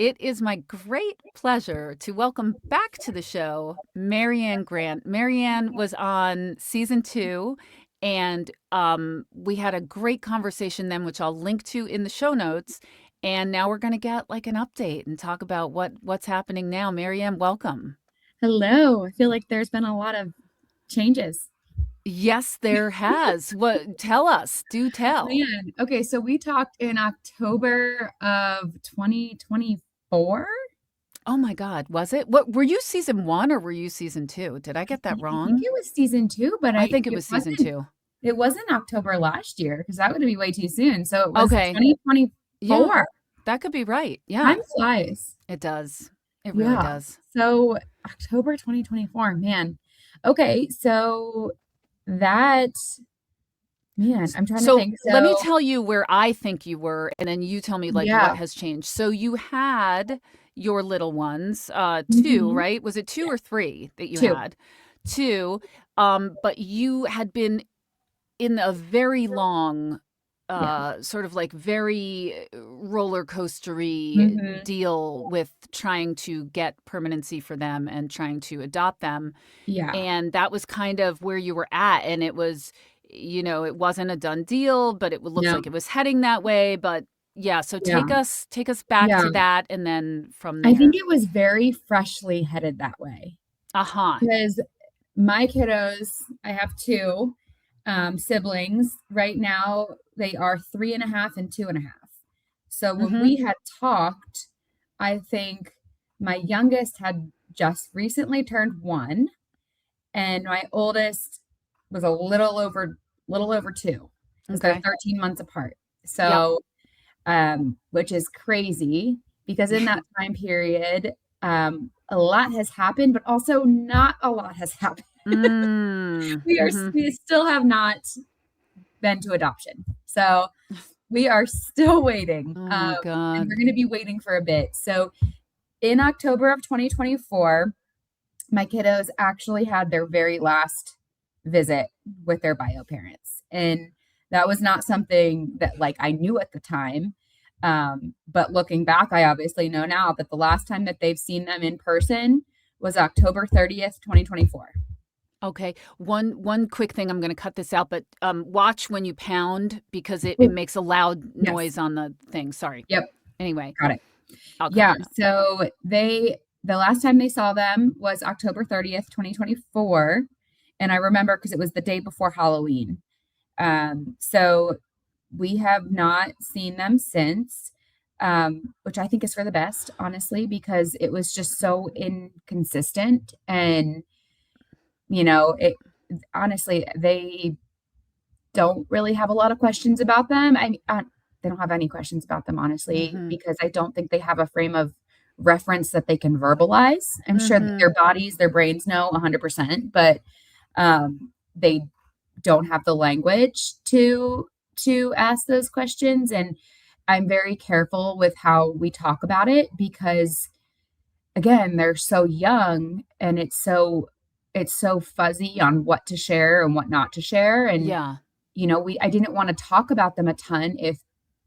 It is my great pleasure to welcome back to the show Maryanne Grant. Maryanne was on season 2, and we had a great conversation then, which I'll link to in the show notes. And now we're going to get like an update and talk about what's happening now. Maryanne, welcome. Hello. I feel like there's been a lot of changes. Yes, there has. What? Tell us. Do tell. Man, okay, so we talked in October of 2024. Oh my God, was it? What were you season 1 or were you season 2? Did I get that I think wrong? it was season 2, but I I think it it was season wasn't 2. it wasn't October last year because that would be way too soon. So it was Okay. Yeah. 2024. That could be right. Yeah, Time flies. it does. It really Yeah. does. So October 2024, man. Okay, so that I'm trying to So think. let me So tell you where I think you were, and then you tell me like what yeah. has changed. So you had your little ones, 2, Mhm. right? Was it 2 Yeah, or 3 that you 2. had? 2, but you had been in a very long, Yeah. sort of like very roller coastery Mhm. deal with trying to get permanency for them and trying to adopt them. Yeah. And that was kind of where you were at, and it was, it wasn't a done deal, but it looks No. like it was heading that way. But yeah, so Yeah. take us back Yeah. to that, and then from I think there. it was very freshly headed that way Uh-huh. because my kiddos, I have two siblings. Right now, they are 3.5 and 2.5. So when Mhm. we had talked, I think my youngest had just recently turned 1, and my oldest was a little over 2 because they're Okay. 13 months apart. Yep. So which is crazy because in that time period, a lot has happened, but also not a lot has happened. Mm. Mhm. We still have not been to adoption, so we are still waiting, Oh my and we're God. going to be waiting for a bit. So in October of 2024, my kiddos actually had their very last visit with their bio parents. And that was not something that like I knew at the time. But looking back, I obviously know now that the last time that they've seen them in person was October 30th, 2024. Okay. One quick thing, I'm gonna cut this out, but, watch when you pound because it Oh, makes a loud yes. noise on the thing. Sorry. Yep. Anyway, Got it. I'll cut Yeah. it out. So the last time they saw them was October 30th, 2024. And I remember because it was the day before Halloween. So we have not seen them since, which I think is for the best, honestly, because it was just so inconsistent. And, it honestly, they don't really have a lot of questions about them. They don't have any questions about them, honestly, Mhm. because I don't think they have a frame of reference that they can verbalize. I'm sure that Mhm. their bodies, their brains know 100%, but they don't have the language to ask those questions. And I'm very careful with how we talk about it because again, they're so young and it's so fuzzy on what to share and what not to share. And Yeah. we I didn't want to talk about them a ton if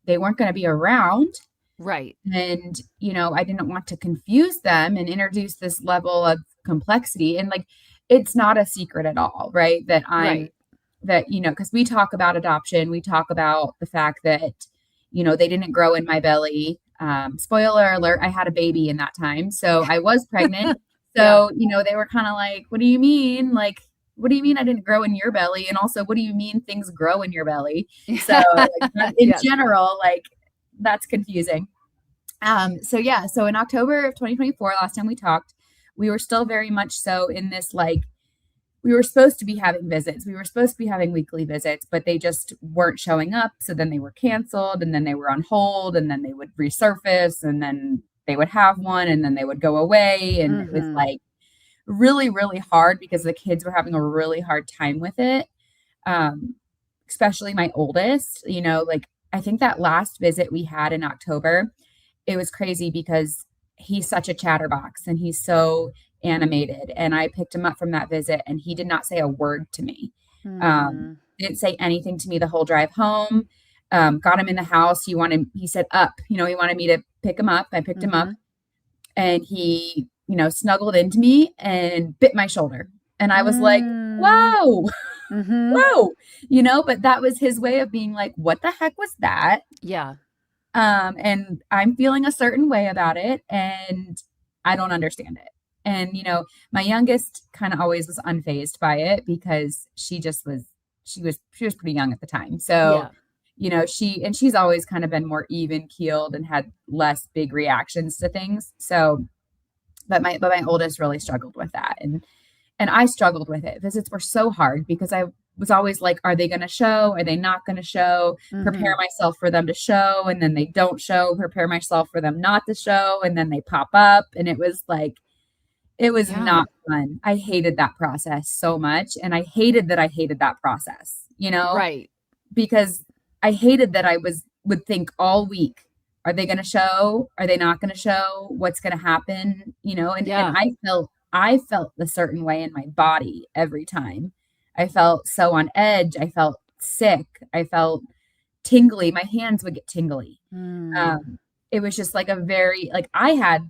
they weren't going to be around. Right. And I didn't want to confuse them and introduce this level of complexity. And like it's not a secret at all, right? Right. Because we talk about adoption, we talk about the fact that, they didn't grow in my belly. Spoiler alert, I had a baby in that time. So I was pregnant. Yeah. So, they were kind of like, what do you mean? Like, what do you mean I didn't grow in your belly? And also, what do you mean things grow in your belly? So, like, in Yes. general, like, that's confusing. So yeah, so in October of 2024, last time we talked, we were still very much so in this like we were supposed to be having visits. We were supposed to be having weekly visits, but they just weren't showing up. So then they were canceled and then they were on hold and then they would resurface and then they would have one and then they would go away. And it was Mhm. like really, really hard because the kids were having a really hard time with it. Um, Especially my oldest, like I think that last visit we had in October, it was crazy because he's such a chatterbox and he's so animated. And I picked him up from that visit and he did not say a word to me. Mm. Didn't say anything to me the whole drive home. Got him in the house. He said up, he wanted me to pick him up. I picked him up. Mhm. and he, snuggled into me and bit my shoulder. And I was like, Mm. whoa, Mhm. whoa, but that was his way of being like, what the heck was that? Yeah. And I'm feeling a certain way about it, and I don't understand it. And, my youngest kind of always was unfazed by it because she was pretty young at the time. So, Yeah. she's always kind of been more even keeled and had less big reactions to things. So, but my oldest really struggled with that. And I struggled with it. Visits were so hard because I was always like, are they going to show? Are they not going to show? Prepare Mhm. myself for them to show. And then they don't show, prepare myself for them not to show. And then they pop up. And it was like, it was Yeah. not fun. I hated that process so much. And I hated that I hated that process, Right. because I hated that would think all week, are they going to show? Are they not going to show? What's going to happen? And Yeah. I felt a certain way in my body every time. I felt so on edge. I felt sick. I felt tingly. My hands would get tingly. Mm. Um, it was just like I had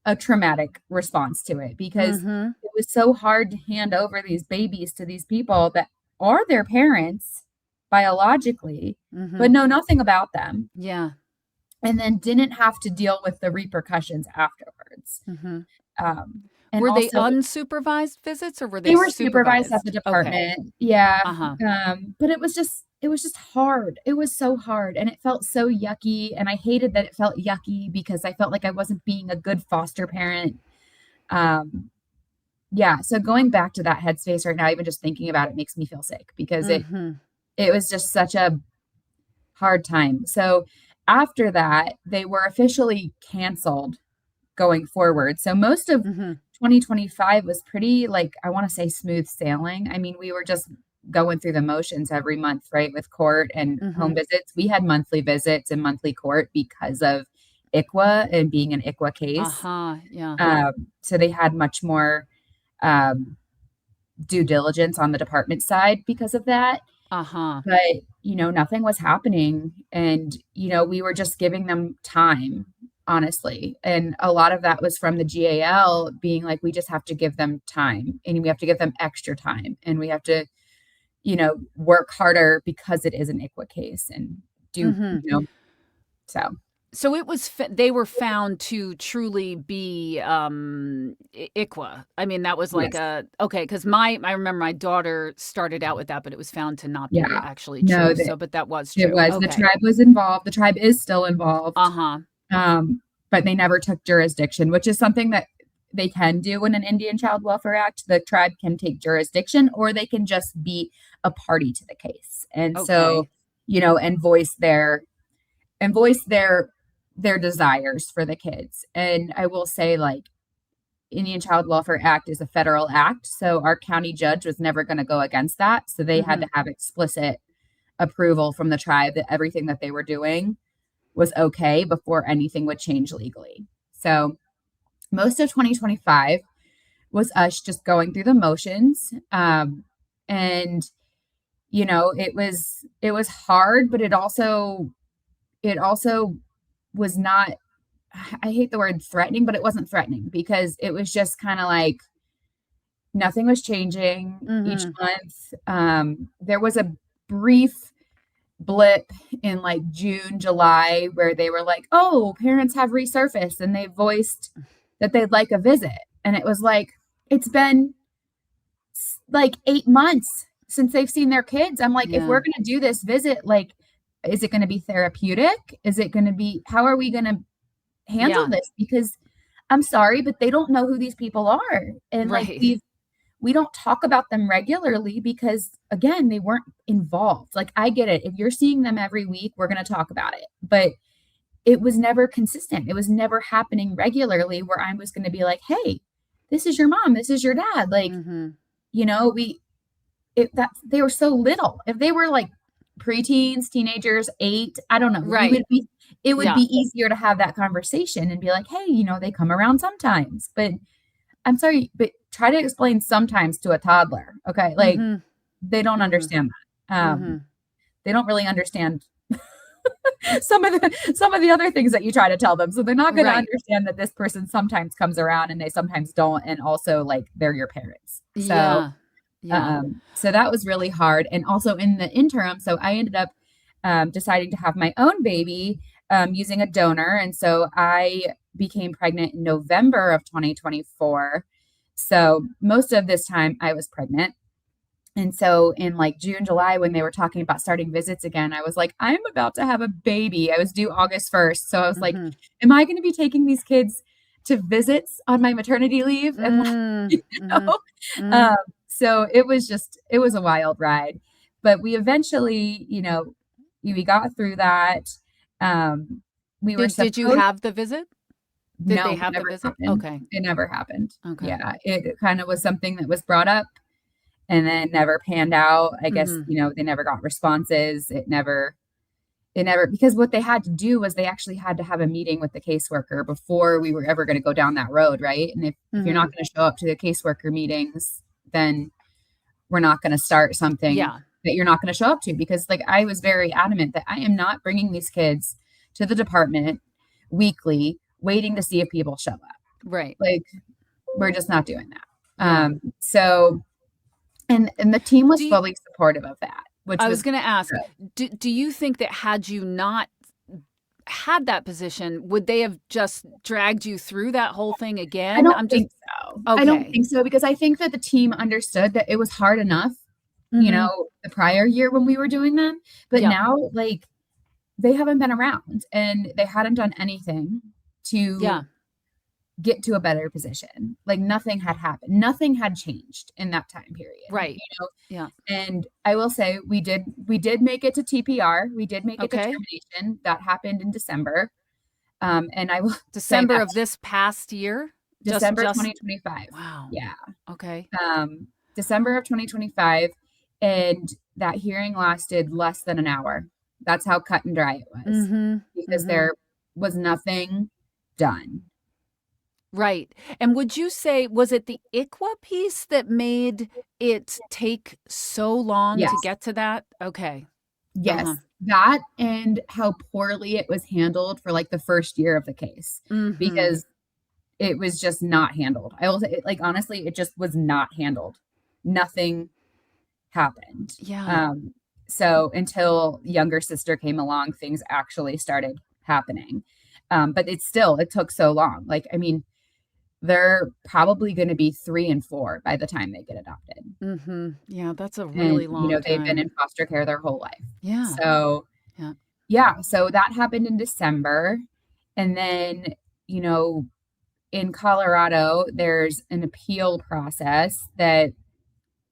a traumatic response to it because Mhm. it was so hard to hand over these babies to these people that are their parents biologically, but Mhm. know nothing about them, Yeah. and then didn't have to deal with the repercussions afterwards. Mhm. And Were they also, unsupervised visits or were they they were supervised at the supervised? Okay. department. Yeah. Uh-huh. But it was just hard. It was so hard and it felt so yucky. And I hated that it felt yucky because I felt like I wasn't being a good foster parent. Um, yeah. So going back to that headspace right now, even just thinking about it makes me feel sick because it Mhm. it was just such a hard time. So after that, they were officially canceled going forward. So most of Mhm. 2025 was pretty, like, I want to say smooth sailing. I mean, we were just going through the motions every month, right? With court and home Mhm. visits. We had monthly visits and monthly court because of ICWA and being an ICWA case. Uh-huh. Yeah. So they had much more um, due diligence on the department side because of that. Uh-huh. But, nothing was happening. And, we were just giving them time, honestly. And a lot of that was from the GAL being like, we just have to give them time and we have to give them extra time. And we have to, work harder because it is an ICWA case and do, Mhm. so. So it was they were found to truly be, ICWA. I mean, that was like Yes. a okay, 'cause I remember my daughter started out with that, but it was found to not be Yeah. actually No, true. that So but that was it true. was. The Okay. tribe was involved. The tribe is still involved. Uh-huh. Um, but they never took jurisdiction, which is something that they can do in an Indian Child Welfare Act. The tribe can take jurisdiction or they can just be a party to the case. And so, Okay. and voice their desires for the kids. And I will say, like, Indian Child Welfare Act is a federal act, so our county judge was never going to go against that. So they had to Mhm. have explicit approval from the tribe that everything that they were doing was okay before anything would change legally. So most of 2025 was us just going through the motions. And it was hard, but it also was not, I hate the word threatening, but it wasn't threatening because it was just kind of like nothing was changing each Mhm. month. There was a brief blip in like June, July, where they were like, oh, parents have resurfaced and they voiced that they'd like a visit. And it was like, it's been like 8 months since they've seen their kids. I'm like, if Yeah. we're going to do this visit, like, is it going to be therapeutic? Is it going to be, how are we going to handle Yeah. this? Because I'm sorry, but they don't know who these people are. And like, Right. we don't talk about them regularly because again, they weren't involved. Like, I get it. If you're seeing them every week, we're going to talk about it. But it was never consistent. It was never happening regularly where I was going to be like, "Hey, this is your mom, this is your dad." Like, Mhm. we it that they were so little. If they were like preteens, teenagers, 8, I don't know. We Right. would be It would be Yeah. easier to have that conversation and be like, "Hey, they come around sometimes." But I'm sorry, but try to explain sometimes to a toddler, okay? Like, Mhm. they don't Mhm. understand that. Mhm. They don't really understand some of the other things that you try to tell them. So they're not going to Right. understand that this person sometimes comes around and they sometimes don't, and also like they're your parents. So Yeah. Yeah. so that was really hard. And also in the interim, so I ended up deciding to have my own baby using a donor. And so I became pregnant in November of 2024. So most of this time I was pregnant. And so in like June, July, when they were talking about starting visits again, I was like, I'm about to have a baby. I was due August 1st. So I was like, Mm-hmm. am I going to be taking these kids to visits on my maternity leave? And like, Mm, you mm-hmm. know, Mm. um, so it was a wild ride. But we eventually, we got through that. Um, we were Did you supposed, have the visit? Did they no, have the never visit? happened. Okay. It never happened. Okay. Yeah, it kind of was something that was brought up and then never panned out. I guess, Mm-hmm. they never got responses. It never, because what they had to do was they actually had to have a meeting with the caseworker before we were ever going to go down that road, right? And if you're Mm-hmm. not going to show up to the caseworker meetings, then we're not going to start something Yeah. that you're not going to show up to, because like I was very adamant that I am not bringing these kids to the department weekly waiting to see if people show up. Right. Like we're just not doing that. Yeah. So and the team was Do you, fully supportive of that, which I was was going to ask, good. do you think that had you not had that position, would they have just dragged you through that whole thing I again? don't I'm just think so. I don't okay. think so, because I think that the team understood that it was hard enough, Mm-hmm. the prior year when we were doing them, but Yeah. now like they haven't been around and they hadn't done anything to Yeah. get to a better position. Like nothing had happened. Nothing had changed in that time period, Right. Yeah. And I will say we did make it to TPR. We did make it to Okay. termination. That happened in December. And I will say December that of this past year? December Just 2025. wow. Yeah. Okay. December of 2025. And that hearing lasted less than an hour. That's how cut and dry it was, Mm-hmm. because Mm-hmm. there was nothing done. Right. And would you say, was it the ICWA piece that made it take so long to Yes. get to that? Okay. Yes. Uh-huh. That and how poorly it was handled for like the first year of the case, Mm-hmm. because it was just not handled. I will say, like, honestly, it just was not handled. Nothing happened. Yeah. So until younger sister came along, things actually started happening. But it took so long. Like, I mean, they're probably going to be 3 and 4 by the time they get adopted. Mm-hmm. Yeah, that's a And, really long they've been time. in foster care their whole life. Yeah. So, Yeah. yeah, so that happened in December. And then, you know, in Colorado, there's an appeal process that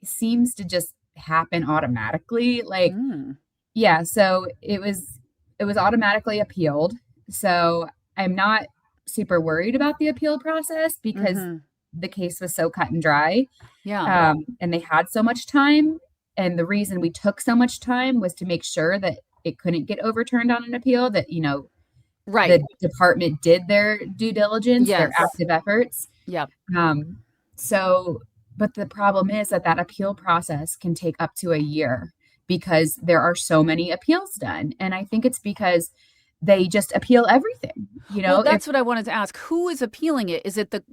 seems to just happen automatically. Like, Mm. yeah, so it was automatically appealed. So I'm not super worried about the appeal process because Mm-hmm. the case was so cut and dry, Yeah. and they had so much time. And the reason we took so much time was to make sure that it couldn't get overturned on an appeal, that, Right. the department did their due diligence, their Yes. active efforts. Yep. Um, so, but the problem is that that appeal process can take up to a year because there are so many appeals done. And I think it's because they just appeal everything. Well, If that's what I wanted to ask. Who is appealing it? Is it the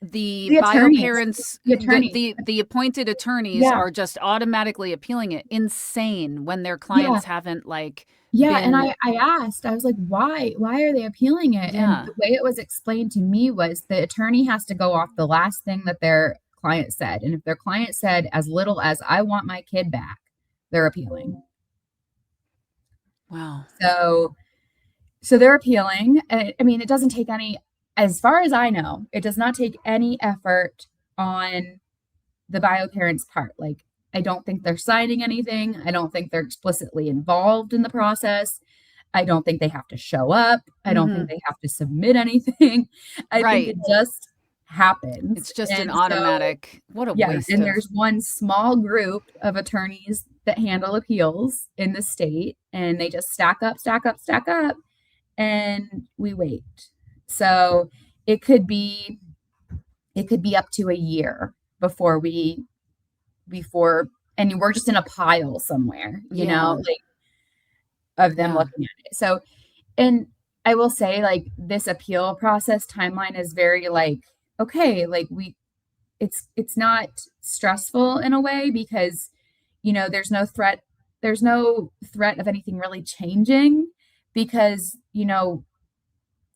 the bio attorneys, parents, the attorneys, the appointed attorneys yeah, are just automatically appealing it? Insane when their yeah, clients haven't like yeah. And been I asked, I was like, why are they appealing it? And yeah. the way it was explained to me was the attorney has to go off the last thing that their client said. And if their client said as little as I want my kid back, they're appealing. Wow. So they're appealing. I mean, it doesn't take any, as far as I know, it does not take any effort on the bio parents' part. Like, I don't think they're signing anything. I don't think they're explicitly involved in the process. I don't think they have to show up. I don't think Mhm. they have to submit anything. I think Right. it just happens. It's just an And so, automatic what a yeah, waste and of there's one small group of attorneys that handle appeals in the state, and they just stack up, stack up, stack up, and we wait. So it could be up to a year before before and we're just in a pile somewhere, yeah. like of them Yeah. looking at it. So, and I will say, like, this appeal process timeline is very like, okay, like it's not stressful in a way because, there's no threat of anything really changing because,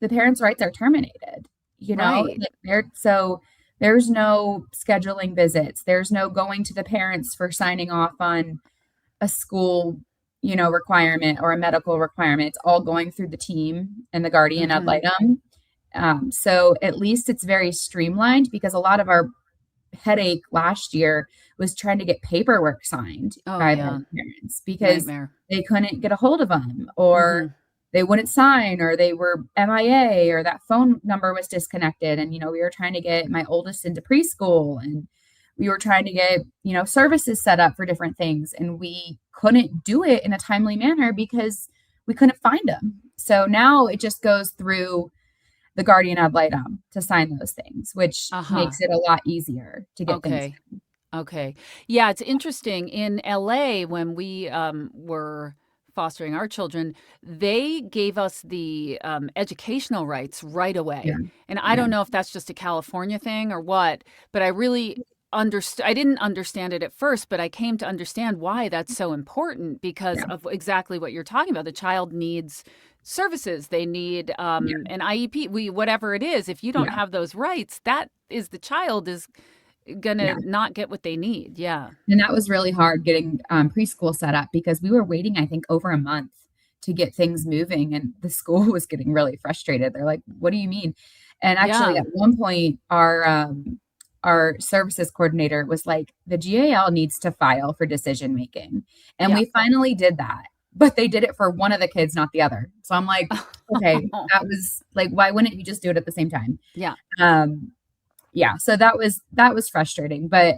the parents' rights are terminated, Right. like so there's no scheduling visits. There's no going to the parents for signing off on a school, requirement or a medical requirement. It's all going through the team and the guardian ad Mhm. litem. So at least it's very streamlined because a lot of our headache last year was trying to get paperwork signed Oh, by the yeah. parents because Nightmare. they couldn't get a hold of them or Mhm. they wouldn't sign or they were MIA or that phone number was disconnected. And, we were trying to get my oldest into preschool and we were trying to get, services set up for different things. And we couldn't do it in a timely manner because we couldn't find them. So now it just goes through the guardian ad litem to sign those things, which Uh-huh. makes it a lot easier to get things Okay. Okay. Yeah, it's interesting. In LA, when we were fostering our children, they gave us the educational rights right away. done. And I Yeah, don't know if that's just a California thing or what, but I really understood. I didn't understand it at first, but I came to understand why that's so important because yeah, of exactly what you're talking about. The child needs services. They need yeah, an IEP, whatever it is. If you don't yeah, have those rights, that is the child is gonna yeah. not get what they need. Yeah. And that was really hard getting preschool set up because we were waiting, I think, over a month to get things moving, and the school was getting really frustrated. They're like, "What do you mean?" And actually, Yeah. at one point, our services coordinator was like, "The GAL needs to file for decision making," and Yeah. we finally did that. But they did it for one of the kids, not the other. So I'm like, okay, that was like, why wouldn't you just do it at the same time? Yeah. Um, yeah, so that was frustrating, but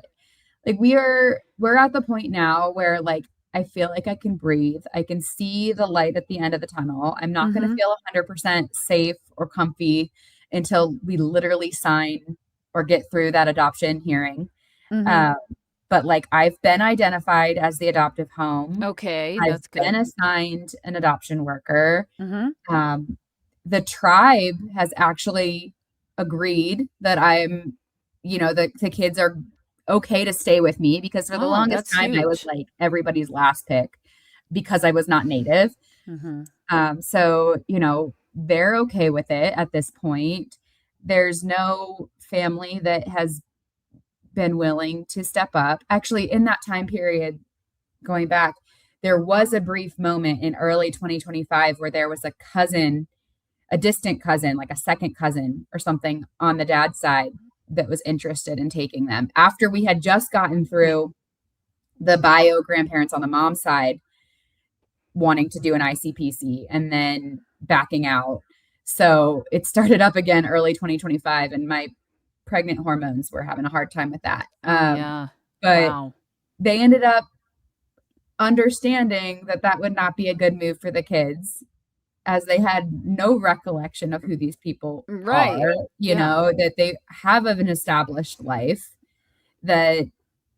like we're at the point now where like I feel like I can breathe. I can see the light at the end of the tunnel. I'm not going to Mhm. feel 100% safe or comfy until we literally sign or get through that adoption hearing. Mhm. Uh, but like I've been identified as the adoptive home. Okay, I've that's been good. assigned an adoption worker. Mhm. Um, the tribe has actually agreed that the kids are okay to stay with me because for the Oh, longest that's time I was huge. like everybody's last pick because I was not native. Mhm. So, they're okay with it at this point. There's no family that has been willing to step up. Actually, in that time period, going back, there was a brief moment in early 2025 where there was a distant cousin, like a second cousin or something on the dad's side that was interested in taking them after we had just gotten through the bio grandparents on the mom's side wanting to do an ICPC and then backing out. So it started up again early 2025, and my pregnant hormones were having a hard time with that. Oh, yeah. But Wow. they ended up understanding that that would not be a good move for the kids as they had no recollection of who these people are, Right. Yeah. that they have an established life, that,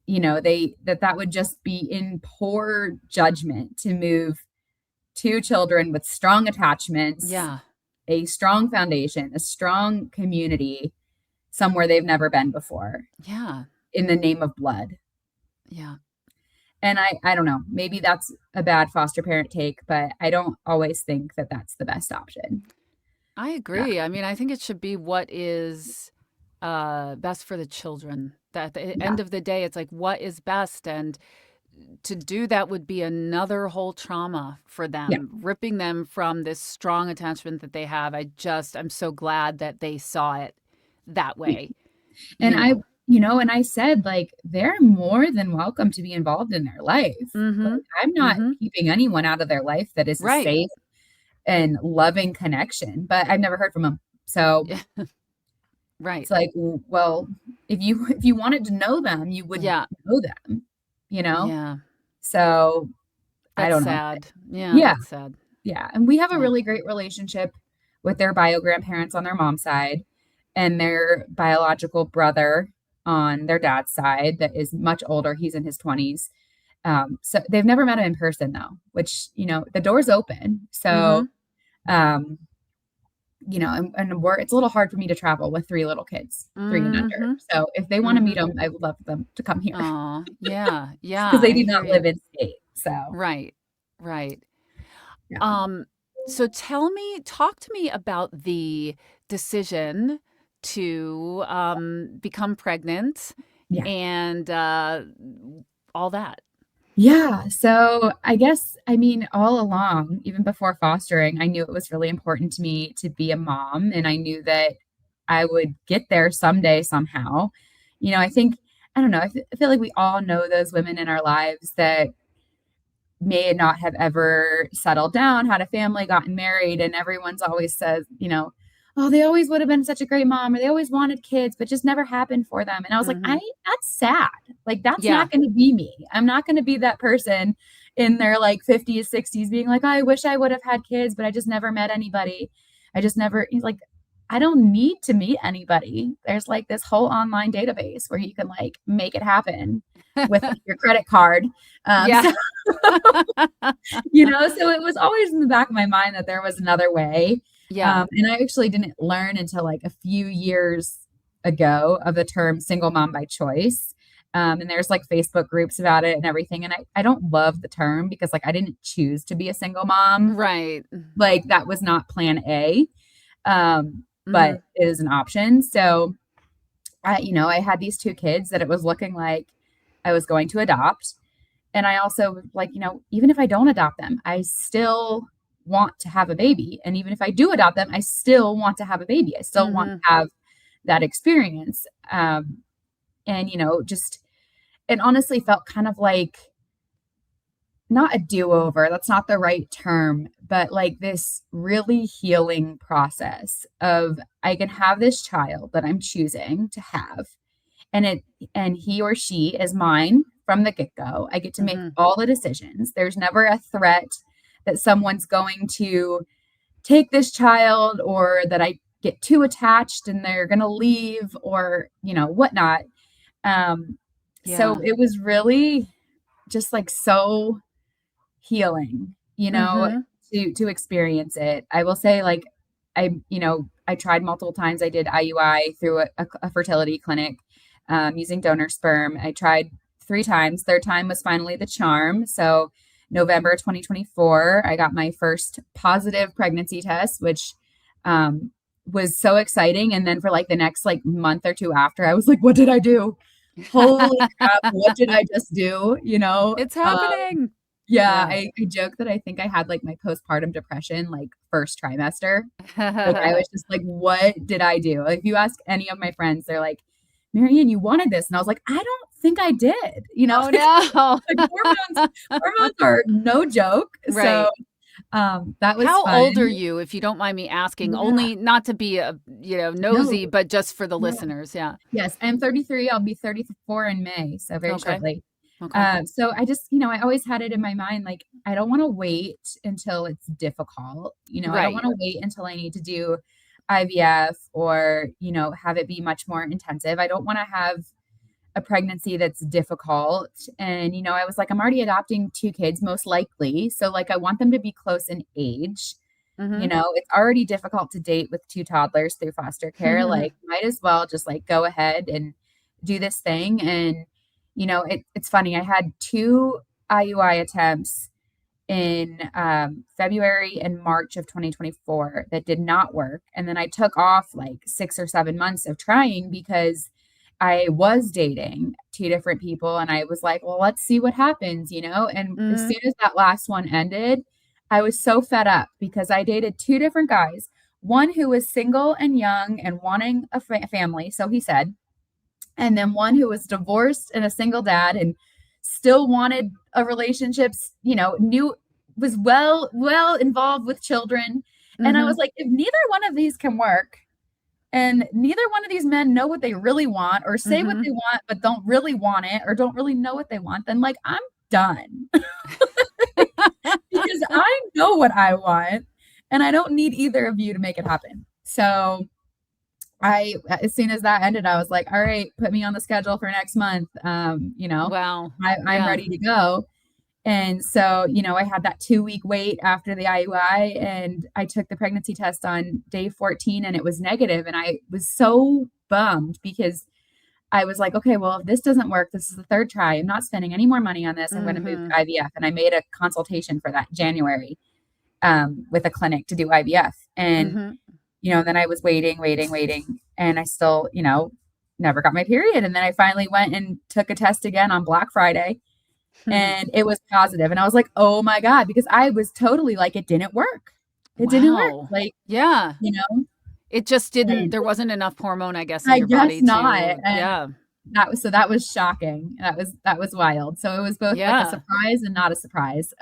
that would just be in poor judgment to move two children with strong attachments, Yeah. a strong foundation, a strong community somewhere they've never been before Yeah. in the name of blood. Yeah. And I don't know, maybe that's a bad foster parent take, but I don't always think that that's the best option. I Uh, agree. I mean, I think it should be what is best for the children. That at the yeah, end of the day, it's like what is best, and to do that would be another whole trauma for yeah, them, ripping them from this strong attachment that they have. I'm so glad that they saw it that yeah. way, And you know. and I said, like, they're more than welcome to be involved in their life. Like, Mhm. I'm not Mhm. keeping anyone out of their life that is a Right. safe and loving connection, but I've never heard from them. So Yeah. Right. it's like, well, if you wanted to know them, you would Yeah. know them, you know? Yeah. So I That's don't know. sad. Yeah, Yeah, that's sad. yeah. And we have a Yeah. really great relationship with their bio grandparents on their mom's side and their biological brother on their dad's side that is much older. He's in his 20s. So they've never met him in person though, which, the door's open. So, Mhm. um, and it's a little hard for me to travel with three little kids, three and under. Mhm. So if they want to meet Mhm. them, I would love them to come here Aw, yeah, yeah, because they I do hear not live you. in state. So Right, right. yeah, Um, so talk to me about the decision to, become pregnant yeah. and, all that. Yeah. So I guess, I mean, all along, even before fostering, I knew it was really important to me to be a mom. And I knew that I would get there someday, somehow. I don't know, I feel like we all know those women in our lives that may not have ever settled down, had a family, gotten married, and everyone's always says, oh, they always would have been such a great mom, or they always wanted kids, but just never happened for them. And I was like, Mhm. that's sad. Like, that's Yeah. not going to be me. I'm not going to be that person in their like 50s, 60s being like, oh, I wish I would have had kids, but I just never met anybody. I just never, he's like, I don't need to meet anybody. There's like this whole online database where you can like make it happen with like, your credit card. Yeah. So so it was always in the back of my mind that there was another way. Yeah. And I actually didn't learn until like a few years ago of the term single mom by choice. And there's like Facebook groups about it and everything. And I don't love the term because like I didn't choose to be a single mom. Right. Like that was not plan A. But Mhm. it is an option. So I had these two kids that it was looking like I was going to adopt. And I also like, even if I don't adopt them, I still want to have a baby. And even if I do adopt them, I still want to have a baby. I still want Mhm. to have that experience. And, just, it honestly felt kind of like not a do over, that's not the right term, but like this really healing process of I can have this child that I'm choosing to have and he or she is mine from the get-go. I get to make Mhm. all the decisions. There's never a threat that someone's going to take this child or that I get too attached and they're going to leave or, whatnot. So Yeah. it was really just like so healing, Mhm. to experience it. I will say like I tried multiple times. I did IUI through a fertility clinic using donor sperm. I tried three times. Third time was finally the charm. So November 2024, I got my first positive pregnancy test, which um, was so exciting. And then for like the next like month or two after, I was like, what did I do? Holy crap, what did I just do? It's happening. Yeah, Yeah. I joke that I think I had, like, my postpartum depression, like, first trimester. Like, I was just like, "What did I do?" Like, if you ask any of my friends, they're like, "Maryanne, you wanted this." And I was like, "I don't think I did." Oh, Like no. like, hormones are no joke. So, Right. that was How fun. old are you, if you don't mind me asking? Yeah. Only not to be, No, nosy, but just for the no. listeners, yeah. Yes, I'm 33, I'll be 34 in May, so very Okay, shortly. okay. So I just, I always had it in my mind, like, I don't want to wait until it's difficult. I don't want Right. to wait until I need to do IVF or, have it be much more intensive. I don't want to have a pregnancy that's difficult. And, I was like, I'm already adopting two kids, most likely. So, like, I want them to be close in age. Mhm. It's already difficult to date with two toddlers through foster care. Like, might as well just like go ahead and do this thing. And, it's funny. I had two IUI attempts in February and March of 2024 that did not work. And then I took off like 6 or 7 months of trying because I was dating two different people and I was like, well, let's see what happens. And as Mhm. soon as that last one ended, I was so fed up because I dated two different guys, one who was single and young and wanting a family, so he said, and then one who was divorced and a single dad and still wanted a relationship, knew was well involved with children. And I was Mhm. like, if neither one of these can work and neither one of these men know what they really want or say what they Mhm. want but don't really want it or don't really know what they want, then like I'm done. Because I know what I want and I don't need either of you to make it happen. So as soon as that ended, I was like, all right, put me on the schedule for next month. Wow. I'm Yeah. ready to go. And so, I had that 2-week wait after the IUI, and I took the pregnancy test on day 14 and it was negative. And I was so bummed because I was like, okay, well, if this doesn't work, this is the third try. I'm not spending any more money on this. I'm going to move Mhm. to IVF. And I made a consultation for that January with a clinic to do IVF. And, Mhm. then I was waiting. And I still, never got my period. And then I finally went and took a test again on Black Friday and it was positive. And I was like, oh my God, because I was totally like, it didn't work. It didn't work. Wow. Like, Yeah. you know, It just didn't and there wasn't enough hormone, I guess, in I your guess body not. to And yeah. that was shocking. That was wild. So it was both like a Yeah. surprise and not a surprise.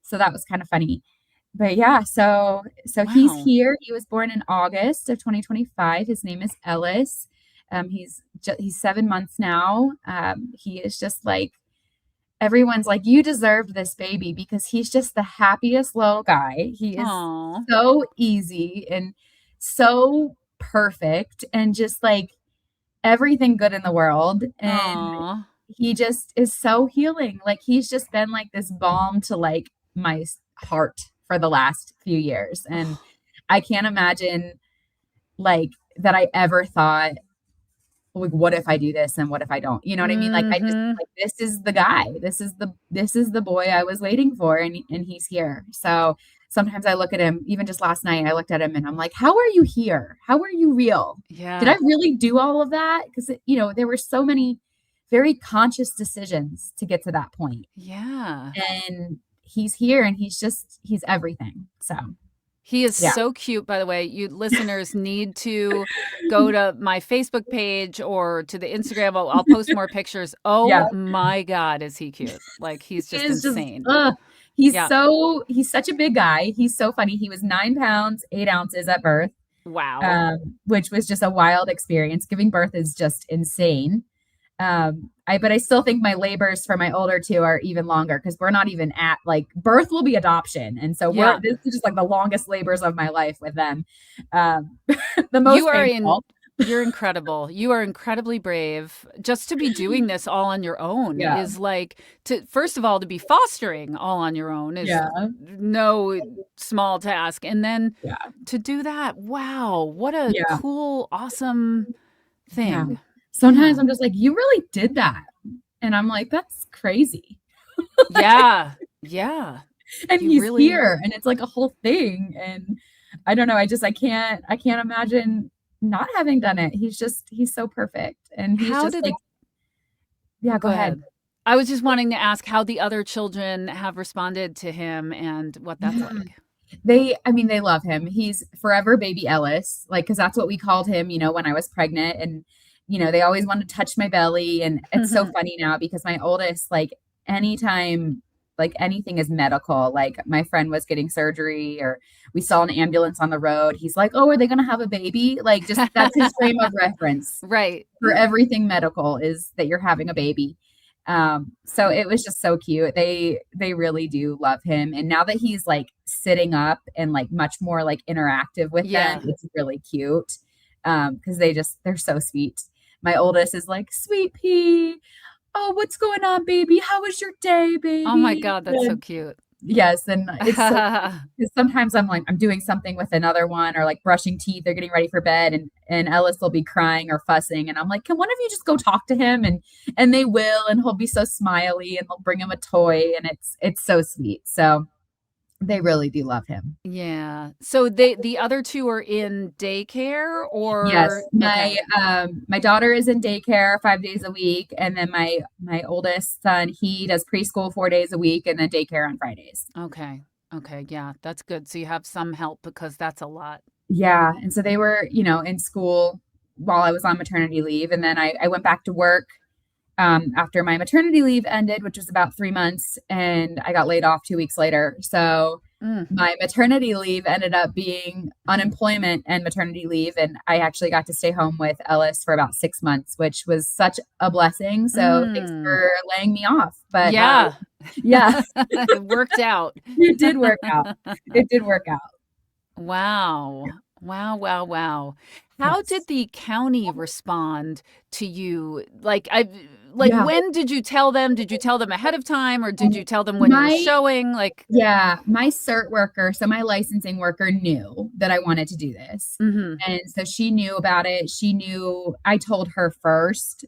So that was kind of funny. But yeah, so he's Wow. here. He was born in August of 2025. His name is Ellis. He's 7 months now. He is just like everyone's like, you deserved this baby because he's just the happiest little guy. He is Aw. so easy and so perfect and just like everything good in the world. And Aw. he just is so healing. Like he's just been like this balm to like my heart for the last few years. And I can't imagine like that I ever thought, like, what if I do this and what if I don't? You know what I mean? Like I just Mhm. like this is the guy. This is the boy I was waiting for, and he's here. So sometimes I look at him, even just last night, I looked at him and I'm like, how are you here? How are you real? Did I Yeah. really do all of that? Because there were so many very conscious decisions to get to that point. Yeah. And he's here and he's everything. So He is yeah. so cute, by the way. You listeners need to go to my Facebook page or to the Instagram. I'll post more pictures. Yeah. Oh my God, is he cute? Like, he's He just is just insane. Yeah. he's such a big guy. He's so funny. He was 9 pounds, 8 ounces at birth, Wow. which was just a wild experience. Giving birth is just insane. But I still think my labors for my older two are even longer because we're not even at like birth will be adoption. And so Yeah. this is just like the longest labors of my life with them. The You most are in painful. you're incredible. You are incredibly brave. Just to be doing this all on your own Yeah. is like to first of all to be fostering all on your own is Yeah. no small task. And then Yeah. to do that, wow, what a Yeah. cool, awesome Yeah. thing. Sometimes Yeah. I'm just like, you really did that. And I'm like, that's crazy. Yeah. Yeah. And You he's really here and it's like a whole thing. And I don't know. I can't imagine not having done it. He's so perfect. And he's how just did like, yeah, go go ahead. ahead. I was just wanting to ask how the other children have responded to him and what that's Yeah. like. I mean, they love him. He's forever baby Ellis, like, because that's what we called him, when I was pregnant. And, they always wanted to touch my belly. And it's so funny now because my oldest, like, anytime, like, anything is medical, like, my friend was getting surgery or we saw an ambulance on the road. He's like, oh, are they going to have a baby? Like, just that's his frame of reference Right. for everything medical is that you're having a baby. So it was just so cute. They really do love him. And now that he's like sitting up and like much more like interactive with them, Yeah. it's really cute. Because they're so sweet. My oldest is like, sweet pea. Oh, what's going on, baby? How was your day, Oh my baby? God, that's so cute. Yes, and it's so 'cause sometimes I'm like I'm doing something with another one or like brushing teeth, they're getting ready for bed and Ellis will be crying or fussing and I'm like, "Can one of you just go talk to him?" And they will and he'll be so smiley and they'll bring him a toy and it's so sweet. So they really do love him. Yeah. So the other 2 are in daycare Yes, or my okay. my daughter is in daycare 5 days a week, and then my oldest son he does preschool 4 days a week, and then daycare on Fridays. Okay. Okay, yeah, that's good. So you have some help because that's a lot. Yeah, and so they were, in school while I was on maternity leave, and then I went back to work, after my maternity leave ended, which was about 3 months, and I got laid off 2 weeks later. So Mm. my maternity leave ended up being unemployment and maternity leave, and I actually got to stay home with Ellis for about 6 months, which was such a blessing. So thanks Mm. for laying me off. But Yeah. yeah, It worked out. it did work out. It did work out. Wow. Wow, wow, wow. How did Yes. the county respond to you? Like Yeah. when did you tell them? Did you tell them ahead of time or did Um, you tell them when you were my showing? Like, Yeah, my cert worker, so my licensing worker knew that I wanted to do this. mhm. And so she knew about it. She knew I told her first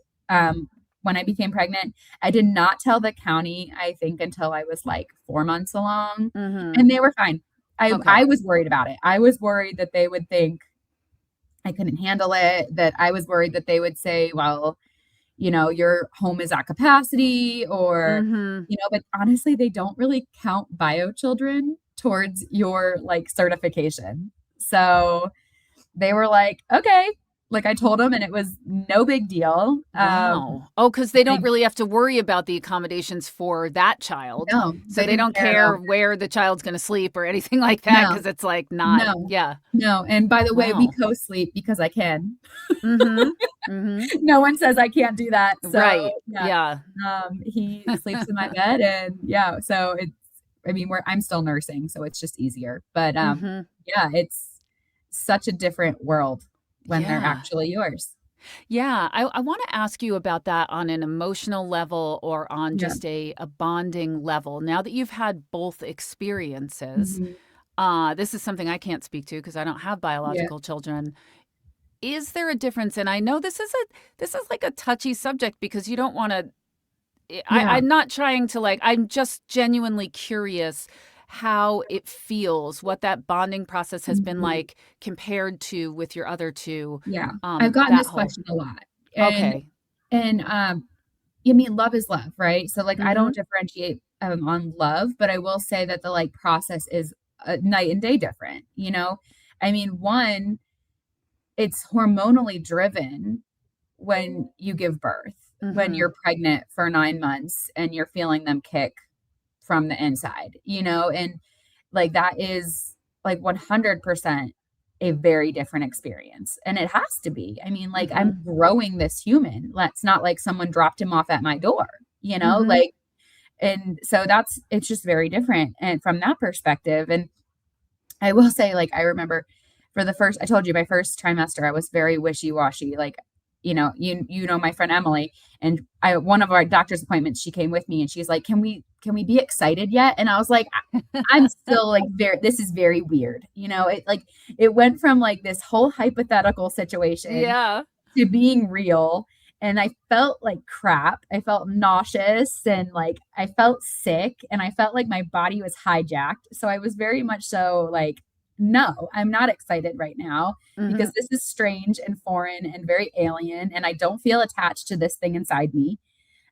when I became pregnant. I did not tell the county, I think, until I was like 4 months along. Mhm. And they were fine. I Okay. was worried about it. I was worried that they would think I couldn't handle it, that I was worried that they would say, well, your home is at capacity or, Mhm. but honestly, they don't really count bio children towards your like certification. So they were like, okay. Like I told them and it was no big deal. Wow. Oh, because they don't They really have to worry about the accommodations for that child. no, So they they didn't don't care at all. care where the child's gonna sleep or anything like that No, because it's like not no, yeah. no. And by the way, we Wow. co-sleep because I can. Mhm. Mhm. No one says I can't do that. So Right. yeah, Yeah. he sleeps in my bed, and yeah, so it's. I mean, I'm still nursing, so it's just easier. But Mhm. yeah, it's such a different world when they're Yeah. actually yours. Yeah, I want to ask you about that on an emotional level or on Yeah. just a bonding level. Now that you've had both experiences, Hmm. this is something I can't speak to because I don't have Yeah. biological children. Is there a difference? And I know this is like a touchy subject because you don't want to. Yeah. I'm not trying to like. I'm just genuinely curious how it feels, what that bonding process has been Hmm. like compared to with your other two. Yeah. I've gotten That this whole question a lot, and okay. and I mean, love is love, right? So like, I Mm-hmm. don't differentiate on love, but I will say that the like process is night and day different. I mean, one, it's hormonally driven when you give birth, when Mm-hmm. you're pregnant for 9 months and you're feeling them kick from the inside, and like that is like 100% a very different experience. And it has to be. I mean, like Mm-hmm. I'm growing this human. It's not like someone dropped him off at my door, Mm-hmm. like, and so it's just very different. And from that perspective, and I will say, like, I remember for the first, I told you my first trimester, I was very wishy washy. Like, you know my friend Emily, and one of our doctor's appointments, she came with me, and she's like, "Can we be excited yet?" And I was like, I'm still like very. This is very weird. It went from like this whole hypothetical situation Yeah. to being real. And I felt like crap. I felt nauseous and like I felt sick and I felt like my body was hijacked. So I was very much so like, no, I'm not excited right now Mm-hmm. because this is strange and foreign and very alien. And I don't feel attached to this thing inside me.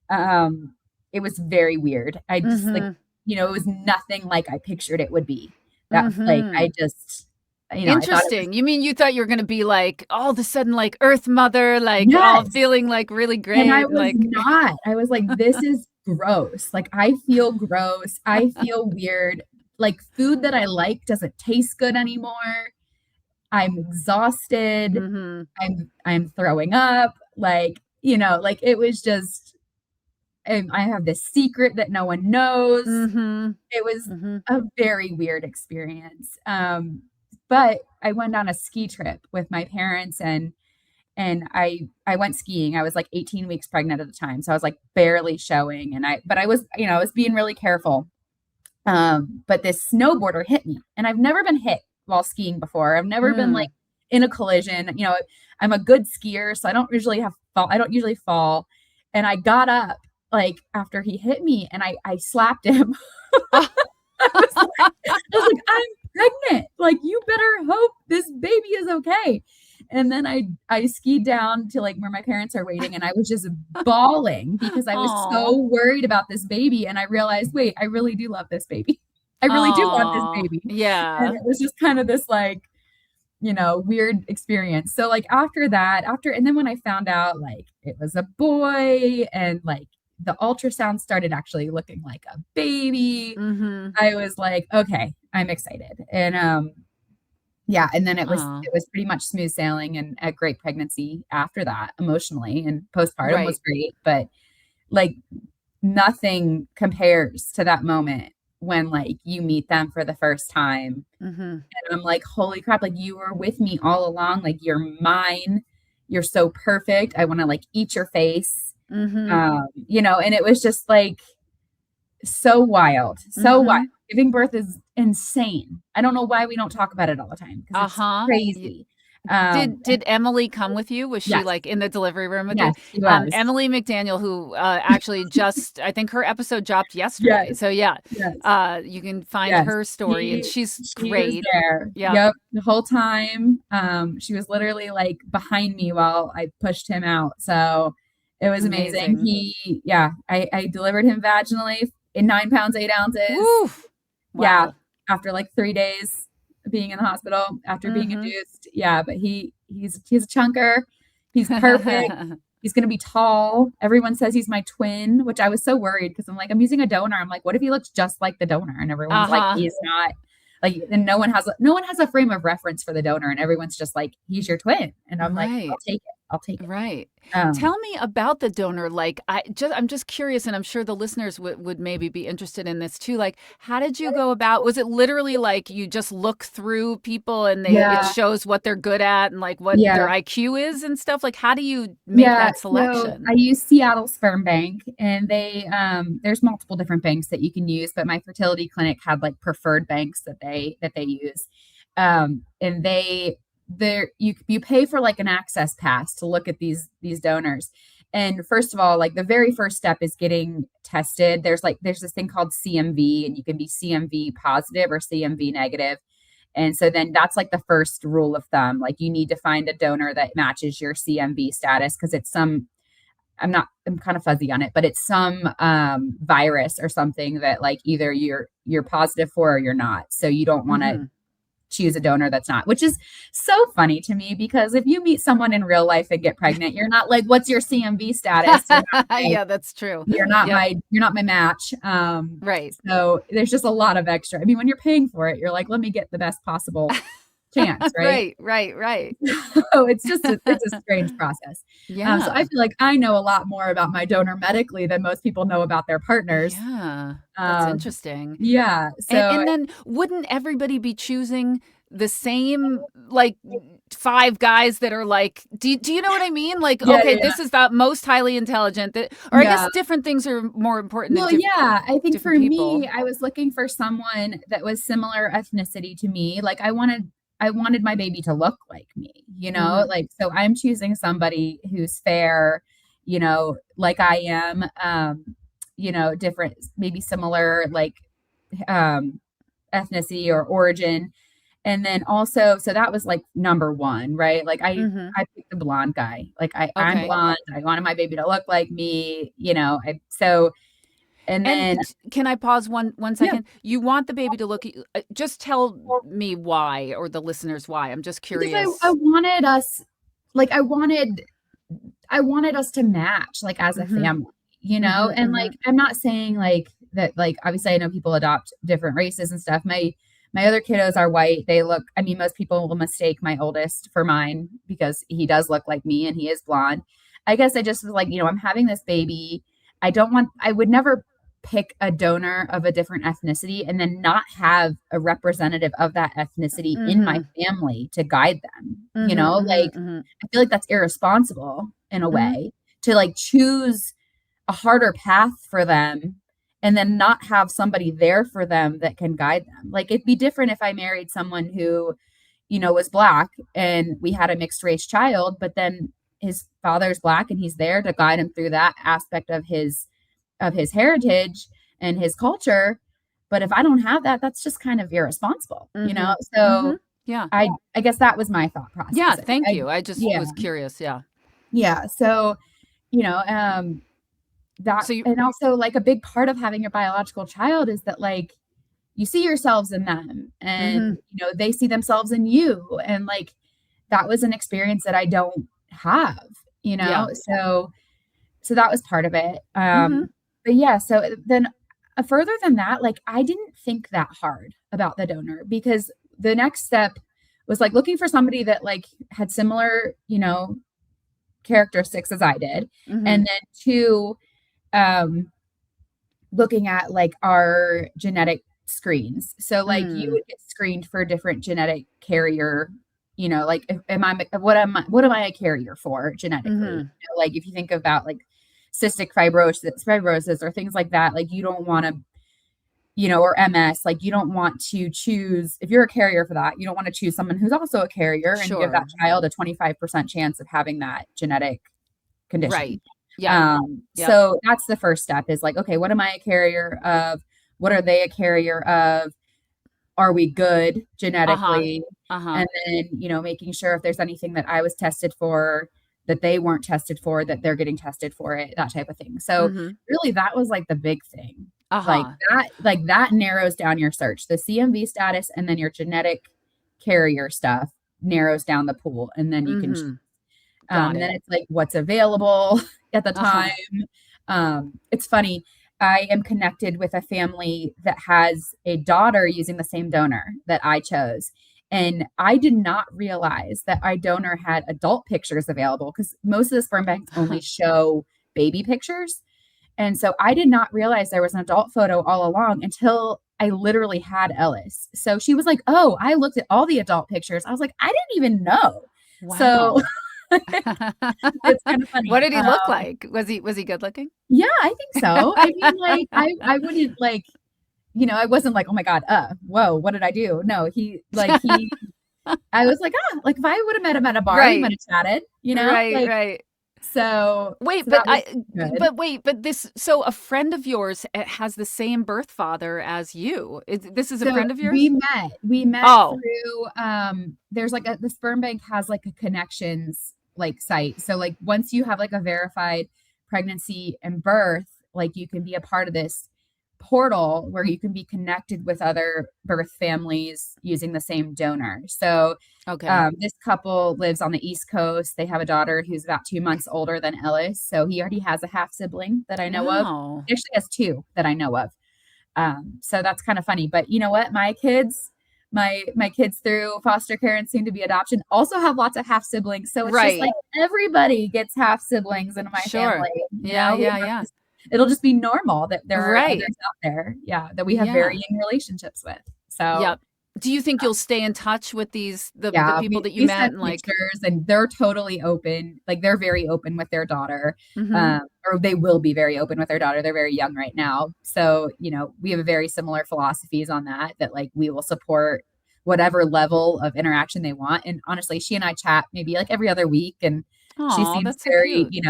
Um, it was very weird. I just like, Mm-hmm. it was nothing like I pictured it would be. That like Mm-hmm. I just, I thought it was. Interesting. You mean you thought you were gonna be like all of a sudden like Earth Mother, like all Yes. feeling like really And I great, was like not. I was like, this is gross. Like, I feel gross. I feel weird. Like, food that I like doesn't taste good anymore. I'm exhausted. mm-hmm. I'm throwing up. Like, like it was just, and I have this secret that no one knows. Mm-hmm. It was Mm-hmm. a very weird experience. But I went on a ski trip with my parents and I went skiing. I was like 18 weeks pregnant at the time, so I was like barely showing, but I was I was being really careful. But this snowboarder hit me, and I've never been hit while skiing before. I've never been like Mm. in a collision. I'm a good skier, so I don't usually fall. And I got up like after he hit me, and I slapped him. I was like, I'm pregnant. Like, you better hope this baby is okay. And then I skied down to like where my parents are waiting, and I was just bawling because I was so Oh. worried about this baby. And I realized, wait, I really do love this baby. I really do want this Oh. baby. And Yeah. it was just kind of this like, weird experience. So like after that, and then when I found out like it was a boy and like the ultrasound started actually looking like a baby, Mm-hmm. I was like, okay, I'm excited. And yeah, and then it was Oh. it was pretty much smooth sailing and a great pregnancy after that emotionally, and postpartum was Right. great, but like nothing compares to that moment when like you meet them for the first time. Mhm. And I'm like, holy crap, like you were with me all along. Like you're mine. You're so perfect. I want to like eat your face. Mhm. And it was just like so wild, so wild. Mhm. Giving birth is insane. I don't know why we don't talk about it all the time because it's Uh-huh. crazy. Did Emily come with you? Was she, Yes, like, in the delivery room with you? yes, she was. Emily McDaniel, who, actually just I think her episode dropped yesterday. Yes, So, yeah, yes. you can find Yes, her story, and she she's she was great. there. Yep, Yep, the whole time. She was literally like behind me while I pushed him out. So it was amazing. amazing. I delivered him vaginally in 9 pounds, 8 ounces. Woo! Yeah, Wow. after like 3 days being in the hospital after being Mhm. induced. Yeah, but he's a chunker. He's perfect. He's gonna be tall. Everyone says he's my twin, which I was so worried because I'm like, I'm using a donor. I'm like, what if he looks just like the donor? And everyone's like, Uh-huh. he's not. Like, and no one has a frame of reference for the donor, and everyone's just like, he's your twin. And I'm like, I'll Right. take it. I'll take it. Right. Um, Tell me about the donor. Like, I'm just curious, and I'm sure the listeners would maybe be interested in this too. Like, how did you go about? Was it literally like you just look through people and it yeah, shows what they're good at and like what their yeah. IQ is and stuff? Like, how do you make Yeah, that so I selection? use Seattle Sperm Bank, and there's multiple different banks that you can use, but my fertility clinic had like preferred banks that they use. And you pay for like an access pass to look at these donors. And first of all, like the very first step is getting tested. There's this thing called CMV, and you can be CMV positive or CMV negative. And so then that's like the first rule of thumb. Like you need to find a donor that matches your CMV status because I'm kind of fuzzy on it, but it's some virus or something that like either you're positive for or you're not. So you don't want to Hmm. choose a donor that's not, which is so funny to me because if you meet someone in real life and get pregnant, you're not like, what's your CMV status? Yeah, that's true. Yep. You're not my match. Right. So there's just a lot of extra. I mean, when you're paying for it, you're like, let me get the best possible chance, right? Right. Right. Right. So it's a strange process. So I Yeah. feel like I know a lot more about my donor medically than most people know about their partners. Yeah. That's Um, interesting. yeah. And So then wouldn't everybody be choosing the same, like, 5 guys that are like do you know what I mean? Like, yeah, okay, yeah, this is the most highly intelligent that, or I guess yeah. different things are more important to Well, yeah. I think different for people. me, I was looking for someone that was similar ethnicity to me. Like I wanted my baby to look like me, Mhm. like so I'm choosing somebody who's fair, like I am, different, maybe similar, like um ethnicity or origin. And then also, so that was like number one, right? Like Mhm. I picked the blonde guy. Like I'm Okay. blonde. I wanted my baby to look like me, and And then can I pause one yeah, second? You want the baby to look at you, just tell me why, or the listeners why. I'm just because I curious. wanted us, like I wanted us to match like as a Mhm. family, Mhm. and like Mhm. I'm not saying like that, like obviously I know people adopt different races and stuff. My other kiddos are white. They look, I mean, most people will mistake my oldest for mine because he does look like me and he is blonde. I guess I just was like, I'm having this baby. I would never pick a donor of a different ethnicity and then not have a representative of that ethnicity in my Mhm. family to guide them. Mhm. Mhm. Like Mhm. I feel like that's irresponsible in a Mhm. way to like choose a harder path for them and then not have somebody there for them that can guide them. Like it'd be different if I married someone who, was black and we had a mixed race child, but then his father's black and he's there to guide him through that aspect of his heritage and his culture. But if I don't have that, that's just kind of irresponsible. Mhm. So Mhm. Yeah. I guess that was my thought Yeah, process. thank you. I just Yeah, was curious, yeah. yeah. So, you know, um, that So you and also like a big part of having your biological child is that like you see yourselves in them Mhm. and they see themselves in you, and like that was an experience that I don't have, Yeah. so that was part of it. Mhm. But yeah, so then further than that, like I didn't think that hard about the donor because the next step was like looking for somebody that like had similar, characteristics as I did. And Mhm. then two, um, looking at like our genetic screens. So like you Mm. would get screened for different genetic carrier, like what am I a carrier for genetically? Mhm. Like if you think about like cystic fibrosis or things like that, like you don't want to, or MS, like you don't want to choose, if you're a carrier for that, you don't want to choose someone who's also a carrier and give that Sure. child a 25% chance of having that genetic Right. condition. Yep. Yep. So that's the first step is like, okay, what am I a carrier of? What are they a carrier of? Are we good Uh-huh. genetically? Uh-huh. And then, making sure if there's anything that I was tested for that they weren't tested for, that they're getting tested for it, that type of thing. So Mhm. really that was like the big thing. Like Uh-huh. that narrows down your search. The CMV status and then your genetic carrier stuff narrows down the pool. And then you can Mhm. Got then it. it's like what's available at the time. Uh-huh. It's funny. I am connected with a family that has a daughter using the same donor that I chose. And I did not realize that our donor had adult pictures available because most of the sperm banks only show baby pictures. And so I did not realize there was an adult photo all along until I literally had Ellis. So she was like, "Oh, I looked at all the adult pictures." I was like, "I didn't even know." So Wow. it's kind of What funny. did he look like? Was he good looking? Yeah, I think so. I mean, like, I wouldn't like, I wasn't like, oh my God, whoa, what did I do? No, I was like, like if I would have met him at a bar, we might Right. have chatted, Right, like, right. so, Wait, so that was good. but this, so a friend of yours has the same birth father as you. This is a So friend of we yours? met, we met Oh, through, there's like the sperm bank has like a connections like site. So like once you have like a verified pregnancy and birth, like you can be a part of this portal where you can be connected with other birth families using the same donor. So okay. this couple lives on the East Coast. They have a daughter who's about 2 months older than Ellis. So he already has a half sibling that I know of. No. He actually has two that I know of. So that's kind of funny. But you know what? My kids through foster care and soon to be adoption also have lots of half siblings. So it's just Right. like everybody gets half siblings in my Sure. family. Yeah, We yeah, have yeah. it'll just be normal that there are others Right. out there, yeah, that we have Yeah. varying relationships with. So Yep. Do you think you'll stay in touch with the yeah, people we that you we met sent and like pictures and they're totally open. Like they're very open with their daughter. mhm. Or they will be very open with their daughter. They're very young right now. So, we have a very similar philosophies on that like we will support whatever level of interaction they want. And honestly, she and I chat maybe like every other week and she Oh, seems that's so very, cute.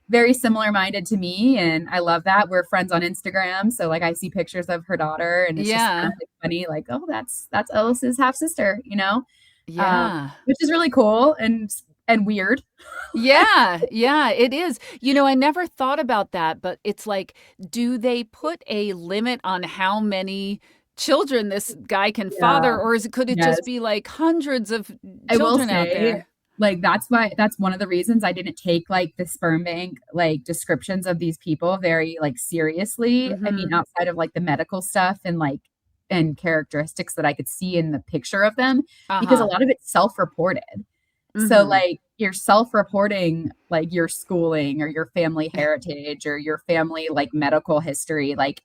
very similar minded to me. And I love that. We're friends on Instagram. So like I see pictures of her daughter and it's just kind Yeah. of like funny, like, oh, that's Ellis's half sister. Yeah. Which is really cool and weird. Yeah, yeah, it is. I never thought about that, but it's like, do they put a limit on how many children this guy can Yeah. father, or could it just Yes. be like hundreds of I will children out say, there? like, that's one of the reasons I didn't take, like, the sperm bank, like, descriptions of these people very, like, seriously. I mean, Mhm. outside of, like, the medical stuff and characteristics that I could see in the picture of them, because a Uh-huh. lot of it's self-reported. So, Mhm. like, you're self-reporting, like, your schooling or your family heritage or your family, like, medical history, like,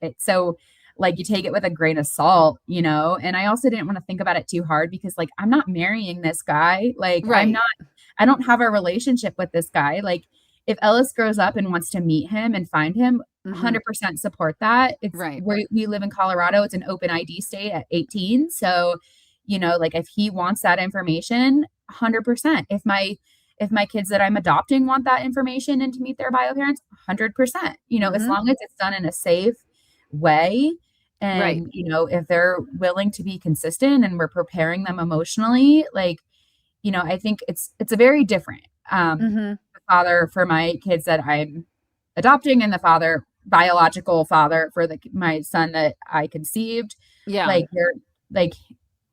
like, you take it with a grain of salt. And I also didn't wanna think about it too hard because, like, I'm not marrying this guy, like, Right. I don't have a relationship with this guy, like, if Ellis grows up and wants to meet him and find him, Mhm. 100% support that. Right. We live in Colorado, it's an open ID state at 18, so, like, if he wants that information, 100%. If my kids that I'm adopting want that information and to meet their bio parents, 100%. As Mhm. long as it's done in a safe way Right. and, if they're willing to be consistent and we're preparing them emotionally, like, I think it's a very different. Mhm. The father for my kids that I'm adopting and the biological father for my son that I conceived, Yeah. like they're like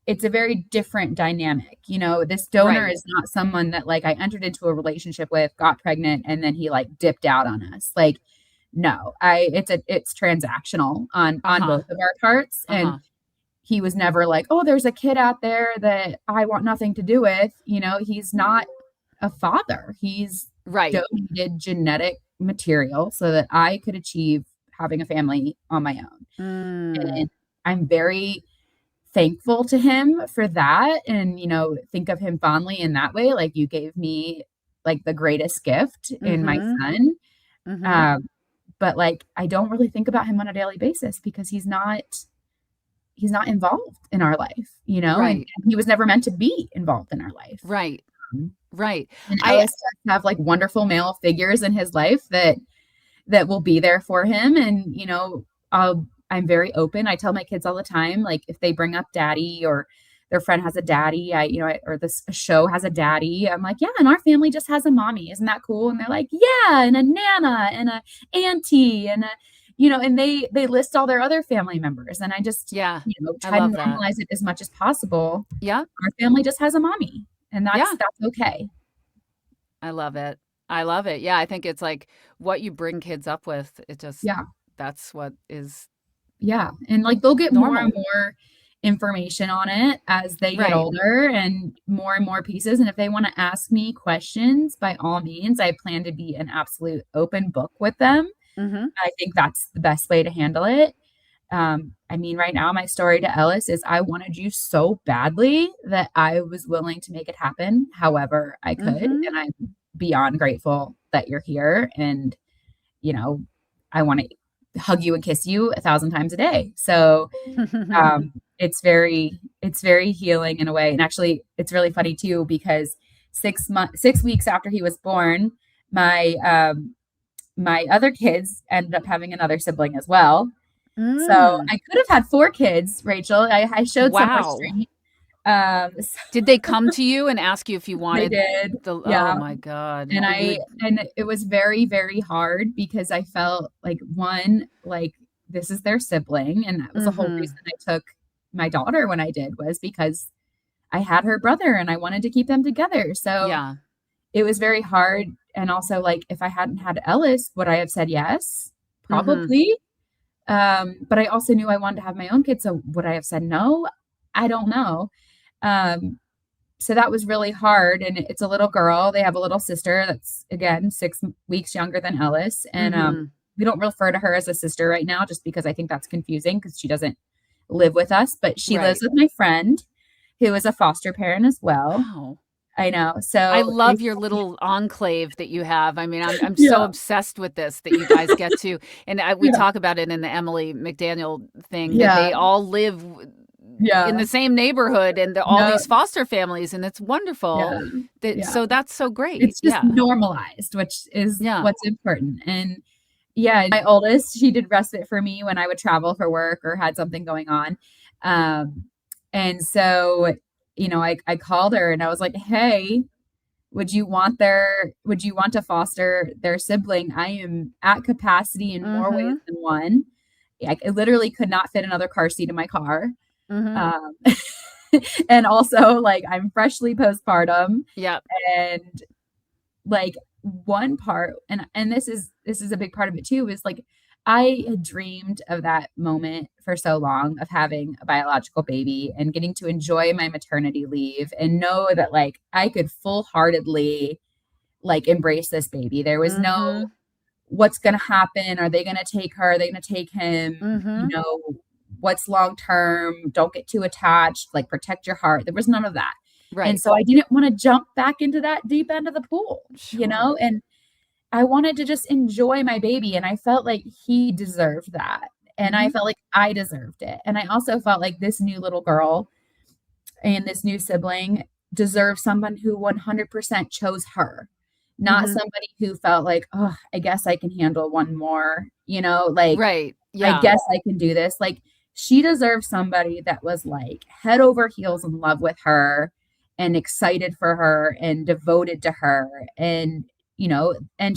it's a very different dynamic. This donor Right. is not someone that like I entered into a relationship with, got pregnant, and then he like dipped out on us. Like, no, it's transactional on Uh-huh. both of our parts. And Uh-huh. he was never like, oh, there's a kid out there that I want nothing to do with. He's not a father. He's Right. donated genetic material so that I could achieve having a family on my own. Mm. I'm very thankful to him for that, and think of him fondly in that way. Like, you gave me like the greatest gift in my Mhm. son. Mhm. um but like, I don't really think about him on a daily basis because he's not involved in our life, and Right. he was never meant to be involved in our life. Right. Um, Right. and I Ellis does have like wonderful male figures in his life that will be there for him. And, I'm very open. I tell my kids all the time, like, if they bring up daddy, or their friend has a daddy, or this show has a daddy, I'm like, yeah, and our family just has a mommy. Isn't that cool? And they're like, yeah, and a nana and a auntie and they list all their other family members. And I just, yeah, I try to love that. normalize it as much as possible. Yeah. Our family just has a mommy, and that's Yeah. that's okay. I love it. I love it. Yeah, I think it's like what you bring kids up with, it just Yeah. that's what is Yeah, and, like, they'll get more and normal. more information on it as they get Right. older, and more pieces, and if they wanna ask me questions, by all means, I plan to be an absolute open book with them. Mhm. I think that's the best way to handle it. I mean, right now, my story to Ellis is I wanted you so badly that I was willing to make it happen however I could, Mhm. and I'm beyond grateful that you're here, and, you know, I wanna hug you and kiss you 1,000 times a day. So, it's very healing in a way. And actually, it's really funny too because 6 weeks after he was born, my my other kids ended up having another sibling as well. So Mm. I could have had 4 kids, Rachel. I showed some Wow. restraint. Did they come to you and ask you if you They wanted did, the oh yeah. my god. And But you I would and it was very, very hard because I felt like, one, like, this is their sibling, and that was the whole reason Mhm. I took my daughter when I did, was because I had her brother and I wanted to keep them together. So Yeah. it was very hard. And also, like, if I hadn't had Ellis, would I have said yes? Mhm. Probably. But I also knew I wanted to have my own kids. So would I have said no? I don't know. Um, so that was really hard. And it's a little girl. They have a little sister that's, again, 6 weeks younger than Ellis. And Mhm. we don't refer to her as a sister right now just because I think that's confusing because she doesn't live with us, but she lives Right. with my friend who is a foster parent as well. Wow. I know. I So they love your little enclave that you have. I mean, I'm so Yeah, obsessed with this that you guys get to and we yeah, talk about it in the Emily McDaniel thing that yeah, they all live in yeah. the same neighborhood and all No, these foster families, and it's wonderful. yeah, That yeah. so that's so great. It's just Yeah. normalized, which is Yeah. what's important. And yeah, my oldest, she did respite for me when I would travel for work or had something going on. Um, and so, I called her and I was like, "Hey, would you want to foster their sibling? I am at capacity in more ways Mhm. than one." Like, I literally could not fit another car seat in my car. Mhm. Um, and also, like, I'm freshly postpartum, Yep. and, like, one part, and this is a big part of it too, is, like, I had dreamed of that moment for so long of having a biological baby and getting to enjoy my maternity leave and know that, like, I could full-heartedly, like, embrace this baby. There was no, Mhm. "What's gonna happen? Are they gonna take her? Are they gonna take him?" Mhm. "What's long term? Don't get too attached, like, protect your heart." There was none of that. And Right. so I didn't wanna jump back into that deep end of the pool, Sure. and I wanted to just enjoy my baby, and I felt like he deserved that, and I Mhm. felt like I deserved it, and I also felt like this new little girl and this new sibling deserve someone who 100% chose her, not Mhm. somebody who felt like, "Oh, I guess I can handle one more," like, Right. "I Yeah. guess I can do this." Like, she deserves somebody that was, like, head over heels in love with her and excited for her and devoted to her, and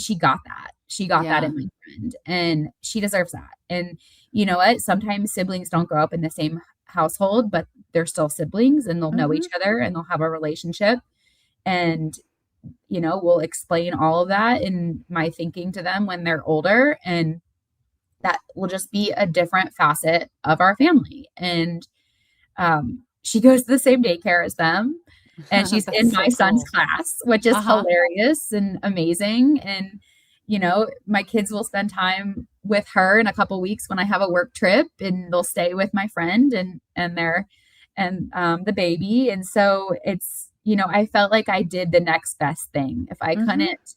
she got that. She got that Yeah. in my friend, and she deserves that. And you know what? Sometimes siblings don't grow up in the same household, but they're still siblings and they'll know each Mhm. other and they'll have a relationship. And, we'll explain all of that in my thinking to them when they're older. And that will just be a different facet of our family. And she goes to the same daycare as them. And she's That's in my so son's cool. class, which is Uh-huh. hilarious and amazing. And, my kids will spend time with her in a couple weeks when I have a work trip, and they'll stay with my friend and the baby. And so it's, I felt like I did the next best thing. If I Mhm. couldn't,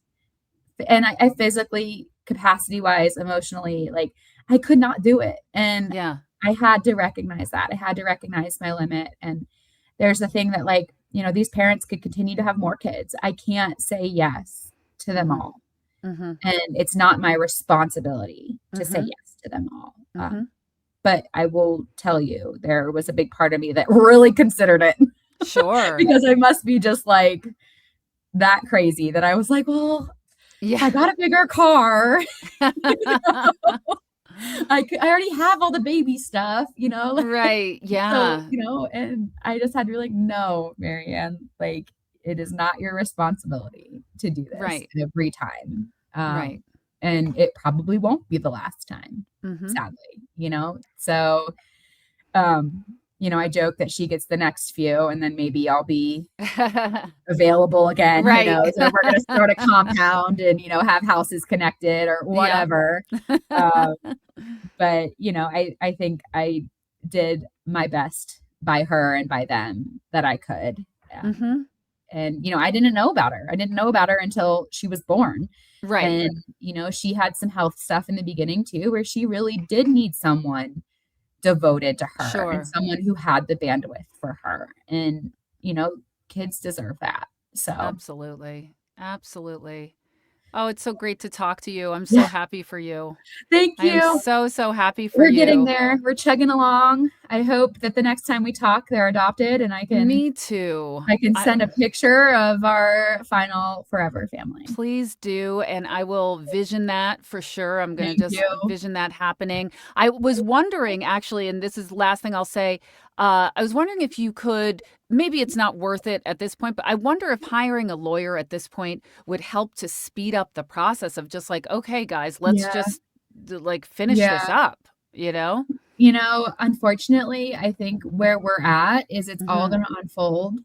and I physically, capacity wise, emotionally, like I could not do it. And Yeah. I had to recognize that. I had to recognize my limit. And there's the thing that, like, these parents could continue to have more kids. I can't say yes to them Mhm. all. Mhm. And it's not my responsibility to say Mhm. yes to them all. Mhm. But I will tell you, there was a big part of me that really considered it Sure. because I must be just like that crazy that I was like, well, if Yeah. I got a bigger car, I already have all the baby stuff, Right. so, Yeah. and I just had to be like, no, Maryanne, like it is not your responsibility to do this Right. every time. Right. And it probably won't be the last time, Mhm. sadly, So, um, I joke that she gets the next few and then maybe I'll be available again, who Right. knows? Or we're gonna start a compound and, have houses connected or Yeah. whatever. Um, but, I think I did my best by her and by them that I could. Mhm. And, I didn't know about her. I didn't know about her until she was born. Right. And, she had some health stuff in the beginning too, where she really did need someone devoted to her and Sure. someone who had the bandwidth for her. And, you know, kids deserve that. So, Absolutely. Absolutely. Oh, it's so great to talk to you. I'm so yeah, happy for you. thank I am you. so, so happy for We're getting you. there. We're chugging along. I hope that the next time we talk, they're adopted and I can Me too. I can I send a picture of our final forever family. Please do, and I will vision that for sure. I'm gonna Thank just you. vision that happening. I was wondering actually, and this is the last thing I'll say, I was wondering if you could, maybe it's not worth it at this point, but I wonder if hiring a lawyer at this point would help to speed up the process of just like, "Okay, guys, let's Yeah. just like finish this Yeah. up," you know? Unfortunately, I think where we're at is it's all Mhm. going to unfold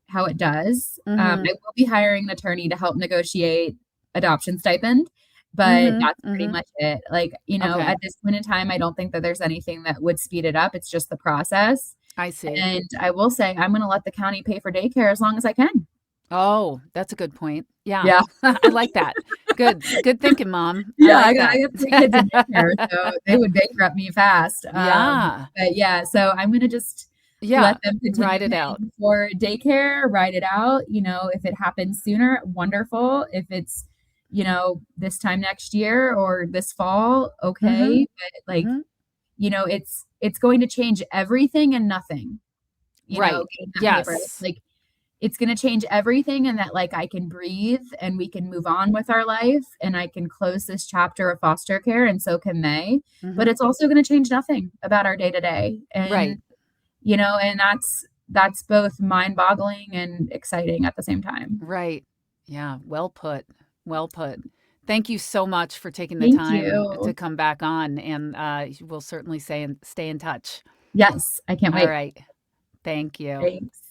how it does. I Mhm. will be hiring an attorney to help negotiate adoption stipend, but Mhm. that's pretty Mhm. much it. Like, Okay. at this point in time, I don't think that there's anything that would speed it up. It's just the process. I see. And I will say I'm going to let the county pay for daycare as long as I can. Oh, that's a good point. Yeah. Yeah. I like that. Good. Good thinking, mom. I Yeah, like I that. got 3 kids in daycare, so they would bankrupt me fast. Yeah. But yeah, so I'm gonna just Yeah. let them continue Ride it out. paying for daycare, ride it out. If it happens sooner, wonderful. If it's, this time next year or this fall, Mhm. okay. But like, Mhm. it's going to change everything and nothing, Right. getting that paper. Yes. Like it's gonna change everything and that, like, I can breathe and we can move on with our life and I can close this chapter of foster care and so can they. But Mhm. it's also gonna change nothing about our day to day. Right. And that's both mind-boggling and exciting at the same time. Right. Yeah. Well put. Well put. Thank you so much for taking the Thank time to you. come back on, and we'll certainly stay in touch. Yes, I can't All wait. right. Thank you. Thanks.